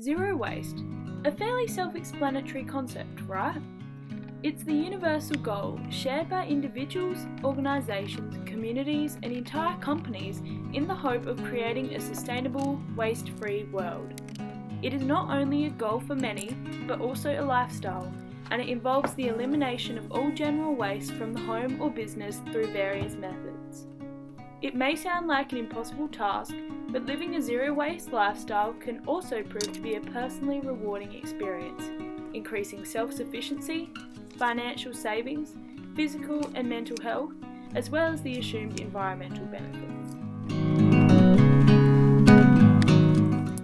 Zero waste. A fairly self-explanatory concept, right? It's the universal goal shared by individuals, organisations, communities and entire companies in the hope of creating a sustainable, waste-free world. It is not only a goal for many, but also a lifestyle, and it involves the elimination of all general waste from the home or business through various methods. It may sound like an impossible task, but living a zero-waste lifestyle can also prove to be a personally rewarding experience, increasing self-sufficiency, financial savings, physical and mental health, as well as the assumed environmental benefits.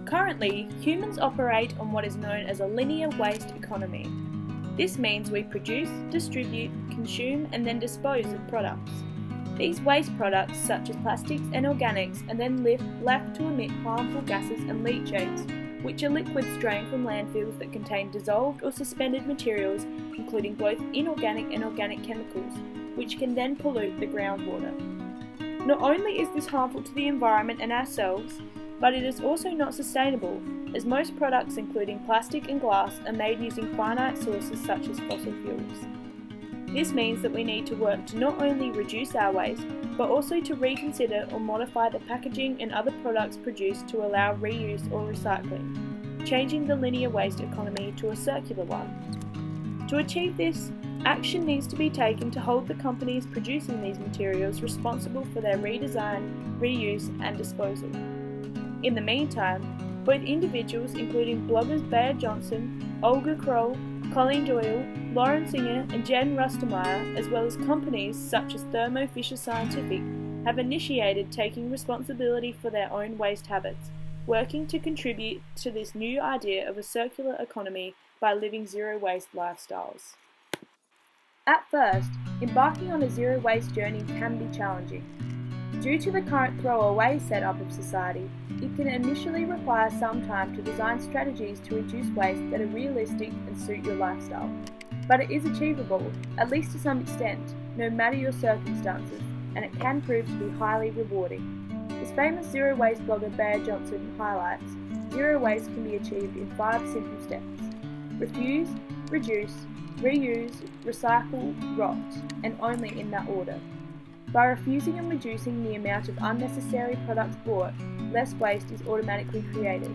Currently, humans operate on what is known as a linear waste economy. This means we produce, distribute, consume and then dispose of products. These waste products, such as plastics and organics, are then left to emit harmful gases and leachates, which are liquids drained from landfills that contain dissolved or suspended materials, including both inorganic and organic chemicals, which can then pollute the groundwater. Not only is this harmful to the environment and ourselves, but it is also not sustainable, as most products including plastic and glass are made using finite sources such as fossil fuels. This means that we need to work to not only reduce our waste, but also to reconsider or modify the packaging and other products produced to allow reuse or recycling, changing the linear waste economy to a circular one. To achieve this, action needs to be taken to hold the companies producing these materials responsible for their redesign, reuse and disposal. In the meantime, both individuals including bloggers Bea Johnson, Olga Kroll, Colleen Doyle, Lauren Singer and Jen Rustemeyer, as well as companies such as Thermo Fisher Scientific, have initiated taking responsibility for their own waste habits, working to contribute to this new idea of a circular economy by living zero-waste lifestyles. At first, embarking on a zero-waste journey can be challenging. Due to the current throw-away setup of society, it can initially require some time to design strategies to reduce waste that are realistic and suit your lifestyle. But it is achievable, at least to some extent, no matter your circumstances, and it can prove to be highly rewarding. As famous zero-waste blogger Bea Johnson highlights, zero waste can be achieved in 5 simple steps: refuse, reduce, reuse, recycle, rot, and only in that order. By refusing and reducing the amount of unnecessary products bought, less waste is automatically created.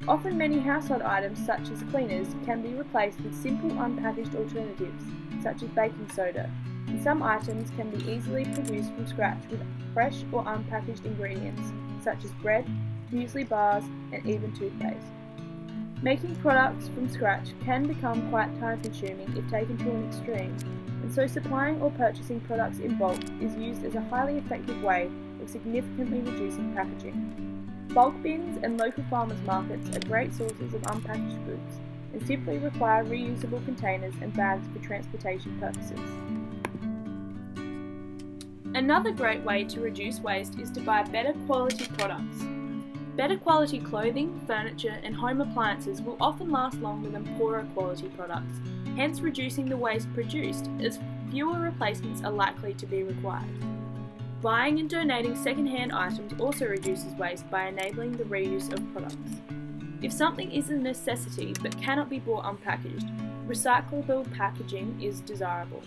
Often many household items such as cleaners can be replaced with simple unpackaged alternatives, such as baking soda, and some items can be easily produced from scratch with fresh or unpackaged ingredients, such as bread, muesli bars, and even toothpaste. Making products from scratch can become quite time-consuming if taken to an extreme, and so supplying or purchasing products in bulk is used as a highly effective way of significantly reducing packaging. Bulk bins and local farmers markets are great sources of unpackaged goods and simply require reusable containers and bags for transportation purposes. Another great way to reduce waste is to buy better quality products. Better quality clothing, furniture and home appliances will often last longer than poorer quality products, hence reducing the waste produced as fewer replacements are likely to be required. Buying and donating second-hand items also reduces waste by enabling the reuse of products. If something is a necessity but cannot be bought unpackaged, recyclable packaging is desirable.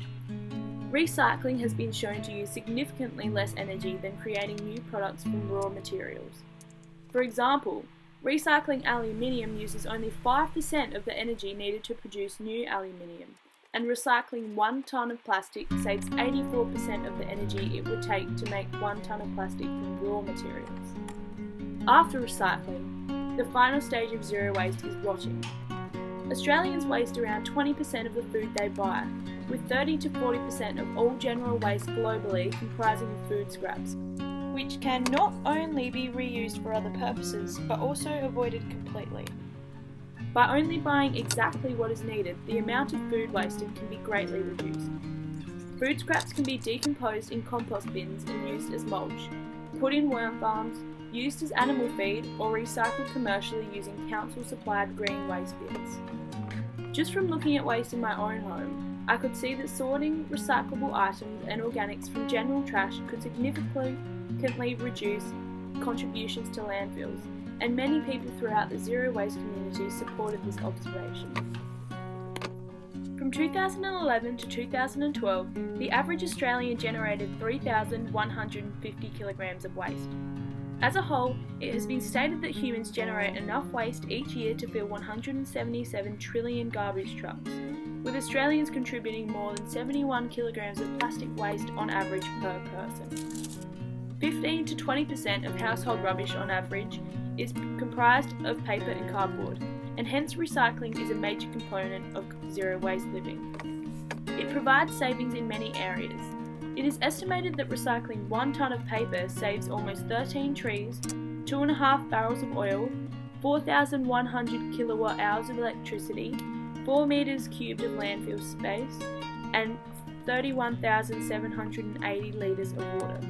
Recycling has been shown to use significantly less energy than creating new products from raw materials. For example, recycling aluminium uses only 5% of the energy needed to produce new aluminium, and recycling 1 tonne of plastic saves 84% of the energy it would take to make 1 tonne of plastic from raw materials. After recycling, the final stage of zero waste is rotting. Australians waste around 20% of the food they buy, with 30 to 40% of all general waste globally comprising of food scraps, which can not only be reused for other purposes, but also avoided completely. By only buying exactly what is needed, the amount of food wasted can be greatly reduced. Food scraps can be decomposed in compost bins and used as mulch, put in worm farms, used as animal feed, or recycled commercially using council-supplied green waste bins. Just from looking at waste in my own home, I could see that sorting recyclable items and organics from general trash could significantly reduce contributions to landfills, and many people throughout the zero waste community supported this observation. From 2011 to 2012, the average Australian generated 3,150 kilograms of waste. As a whole, it has been stated that humans generate enough waste each year to fill 177 trillion garbage trucks, with Australians contributing more than 71 kilograms of plastic waste on average per person. 15 to 20% of household rubbish on average is comprised of paper and cardboard, and hence recycling is a major component of zero waste living. It provides savings in many areas. It is estimated that recycling 1 tonne of paper saves almost 13 trees, 2.5 barrels of oil, 4,100 kilowatt hours of electricity, 4 metres cubed of landfill space, and 31,780 litres of water.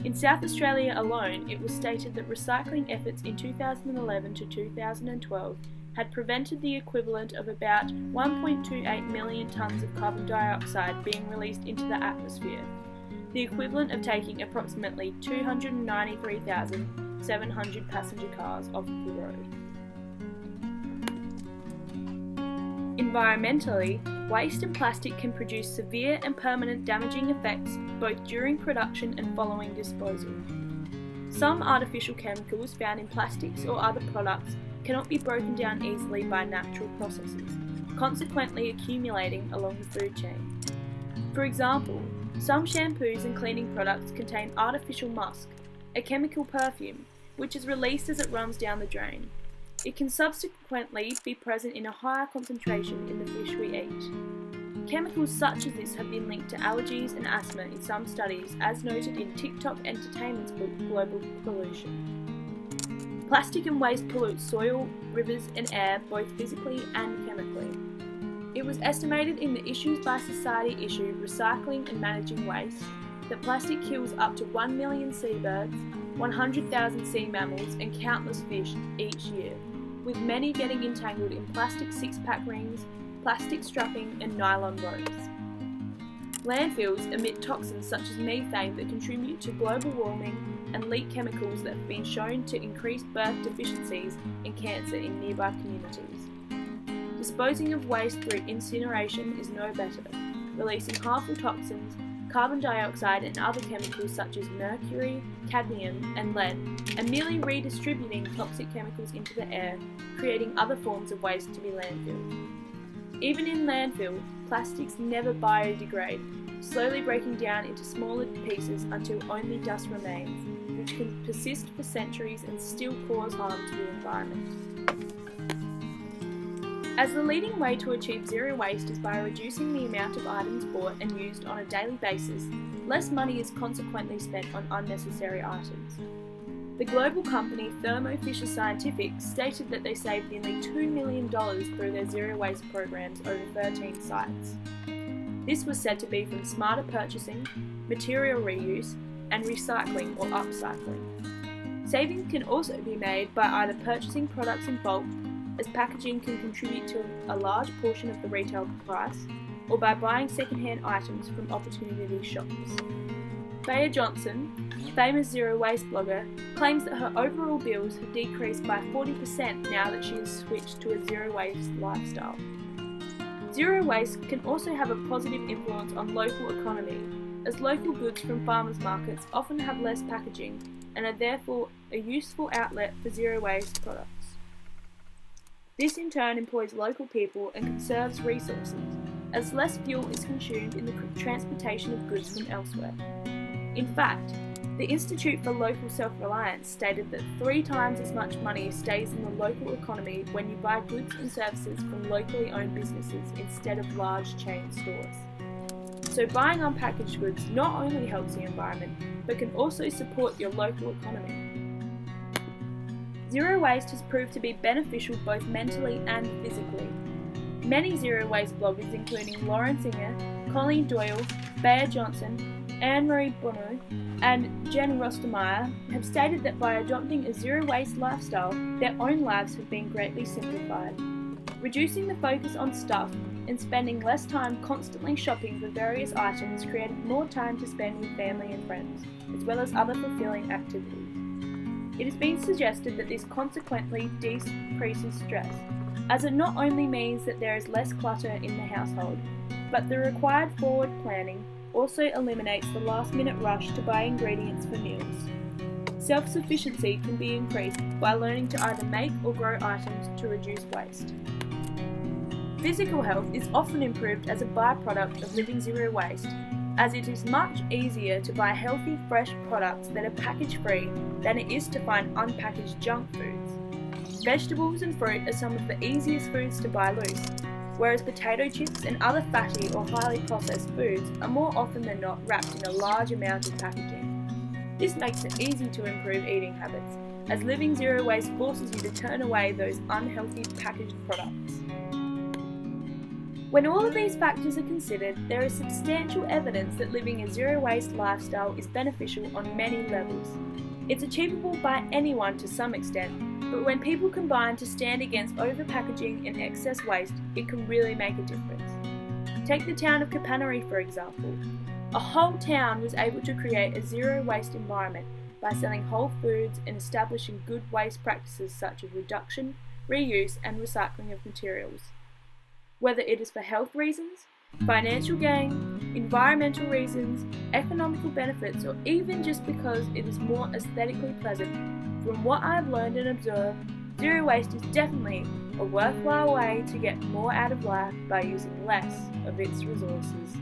In South Australia alone, it was stated that recycling efforts in 2011 to 2012 had prevented the equivalent of about 1.28 million tonnes of carbon dioxide being released into the atmosphere, the equivalent of taking approximately 293,700 passenger cars off the road. Environmentally, waste and plastic can produce severe and permanent damaging effects both during production and following disposal. Some artificial chemicals found in plastics or other products cannot be broken down easily by natural processes, consequently accumulating along the food chain. For example, some shampoos and cleaning products contain artificial musk, a chemical perfume, which is released as it runs down the drain. It can subsequently be present in a higher concentration in the fish we eat. Chemicals such as this have been linked to allergies and asthma in some studies, as noted in TikTok Entertainment's book Global Pollution. Plastic and waste pollute soil, rivers and air both physically and chemically. It was estimated in the Issues by Society issue Recycling and Managing Waste that plastic kills up to 1 million seabirds, 100,000 sea mammals and countless fish each year, with many getting entangled in plastic six-pack rings, plastic strapping and nylon ropes. Landfills emit toxins such as methane that contribute to global warming and leak chemicals that have been shown to increase birth deficiencies and cancer in nearby communities. Disposing of waste through incineration is no better, releasing harmful toxins, carbon dioxide and other chemicals such as mercury, cadmium and lead, and merely redistributing toxic chemicals into the air, creating other forms of waste to be landfilled. Even in landfill, plastics never biodegrade, slowly breaking down into smaller pieces until only dust remains, which can persist for centuries and still cause harm to the environment. As the leading way to achieve zero waste is by reducing the amount of items bought and used on a daily basis, less money is consequently spent on unnecessary items. The global company Thermo Fisher Scientific stated that they saved nearly $2 million through their zero waste programs over 13 sites. This was said to be from smarter purchasing, material reuse, and recycling or upcycling. Savings can also be made by either purchasing products in bulk, as packaging can contribute to a large portion of the retail price, or by buying second-hand items from opportunity shops. Bea Johnson, famous zero waste blogger, claims that her overall bills have decreased by 40% now that she has switched to a zero waste lifestyle. Zero waste can also have a positive influence on local economy, as local goods from farmers markets often have less packaging and are therefore a useful outlet for zero waste products. This in turn employs local people and conserves resources, as less fuel is consumed in the transportation of goods from elsewhere. In fact, the Institute for Local Self-Reliance stated that 3 times as much money stays in the local economy when you buy goods and services from locally owned businesses instead of large chain stores. So buying unpackaged goods not only helps the environment, but can also support your local economy. Zero waste has proved to be beneficial both mentally and physically. Many zero waste bloggers, including Lauren Singer, Colleen Doyle, Bea Johnson, Anne-Marie Bonneau, and Jen Rostermeyer, have stated that by adopting a zero waste lifestyle, their own lives have been greatly simplified. Reducing the focus on stuff and spending less time constantly shopping for various items created more time to spend with family and friends, as well as other fulfilling activities. It has been suggested that this consequently decreases stress, as it not only means that there is less clutter in the household, but the required forward planning also eliminates the last-minute rush to buy ingredients for meals. Self-sufficiency can be increased by learning to either make or grow items to reduce waste. Physical health is often improved as a byproduct of living zero waste, as it is much easier to buy healthy, fresh products that are package-free than it is to find unpackaged junk foods. Vegetables and fruit are some of the easiest foods to buy loose, whereas potato chips and other fatty or highly processed foods are more often than not wrapped in a large amount of packaging. This makes it easy to improve eating habits, as living zero waste forces you to turn away those unhealthy packaged products. When all of these factors are considered, there is substantial evidence that living a zero-waste lifestyle is beneficial on many levels. It's achievable by anyone to some extent, but when people combine to stand against over-packaging and excess waste, it can really make a difference. Take the town of Kapanari for example. A whole town was able to create a zero-waste environment by selling whole foods and establishing good waste practices such as reduction, reuse and recycling of materials. Whether it is for health reasons, financial gain, environmental reasons, economical benefits, or even just because it is more aesthetically pleasant, from what I have learned and observed, zero waste is definitely a worthwhile way to get more out of life by using less of its resources.